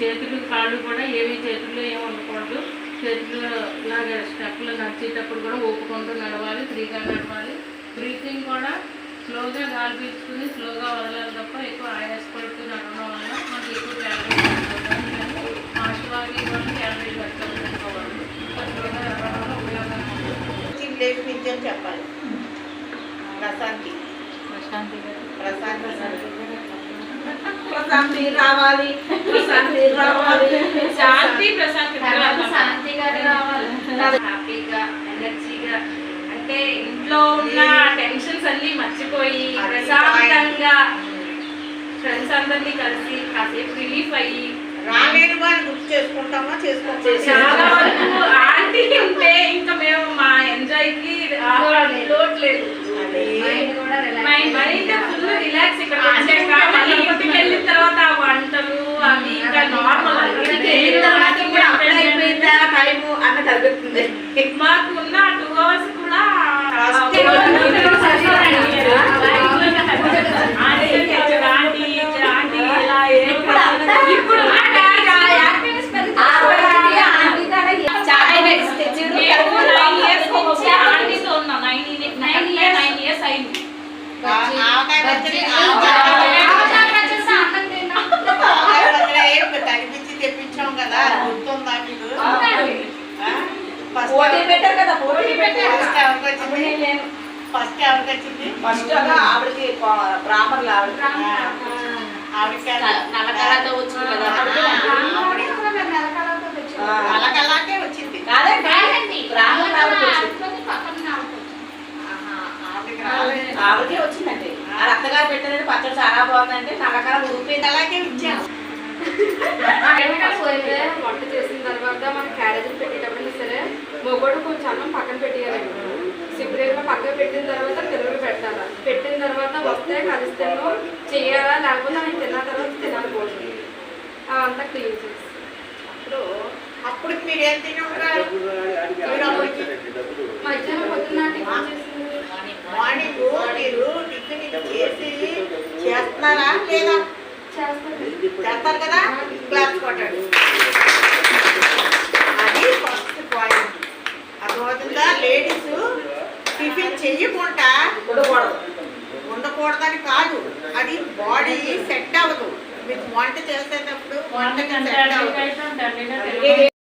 చేతులు కాళ్ళు కూడా ఏమి చేతుల్లో ఏమి ఉండకూడదు. చేతులు ఇలాగ స్టెప్పులు నడిచేటప్పుడు కూడా ఊపుకుంటూ నడవాలి, ఫ్రీగా నడవాలి. బ్రీతింగ్ కూడా స్లోగా గాలి పీల్చుకుని స్లోగా వదలాలి తప్ప ఎక్కువ ఆయాసపడుతూ నడవడం వల్ల మనకి ఎక్కువ క్యాలరీస్ పడుతుంది. ఫాస్ట్ వాకింగ్ వల్ల క్యాలరీస్ పెట్టుకోవాలి. స్లోగా నడవడం వల్ల ఉపయోగం చెప్పాలి. ప్రశాంతి ప్రశాంతి రావాలి, ప్రశాంతి రావాలి, శాంతి ప్రశాంతి శాంతిగా రావాలి, హ్యాపీగా ఎనర్జీగా, అంటే ఇంట్లో ఉన్న టెన్షన్స్ అన్ని మర్చిపోయి ప్రశాంతంగా ఫ్రెండ్స్ అందరినీ కలిసి కాసేపు రిలీఫ్ అయ్యి రాలేని వారిని గుర్తు చేసుకుంటామా చాలా వరకు ఆంటీ ఉంటే ఇంకా మేము మా ఎంజాయ్కి లోటు లేదు. Mind full relax. ఇక్కడ ఇంటికి వెళ్ళిన తర్వాత ఆ వంటలు అవి ఇంకా నార్మల్ మాకు ఉన్న 2 hours కూడా ఇప్పుడు కనిపించి తెప్పించాం కదా, గుర్తుందా మీకు? ఫస్ట్ ఎవరికి వచ్చింది? ఫస్ట్ ఆవిడకి బ్రాహ్మణులు నల్లకళతో వచ్చింది కదా, నల్లకల్లాకే వచ్చింది. ఆవిడకే వచ్చిందండి. ఆ రక్తగారు పెట్టినట్టు పచ్చడి చాలా బాగుందంటే నల్లకళ ఊరిపోయింది. అలాగే ఇచ్చాము. వంట చేసిన తర్వాత మనం క్యారేజీలు పెట్టేటప్పుడు సరే మొగోడు కొంచెం అన్నం పక్కన పెట్టేయాలండి. సిబ్బరేగా పక్కన పెట్టిన తర్వాత పిల్లలు పెట్టాలా, పెట్టిన తర్వాత వస్తే కలిస్తేనో చేయాలా, లేకపోతే ఆయన తిన్న తర్వాత తినకూడదు. అవంతా క్లీన్ చేసి అప్పుడు మీరేం తిని ఉంటారు? మధ్యాహ్నం పొద్దున్న టిఫిన్ చేసింది. మార్నింగ్ మీరు టిఫిన్ చేసి చేస్తున్నారా లేదా? చేస్తారు కదా, గ్లాస్ కొట్టాడు. అది ఫస్ట్ పాయింట్. అర్థమవుతుందా? లేడీస్ టిఫిన్ చెయ్యకుండా ఉండకూడదని కాదు, అది బాడీ సెట్ అవ్వదు. మీకు వంట చేసేటప్పుడు వంటకి సెట్ అవ్వదు.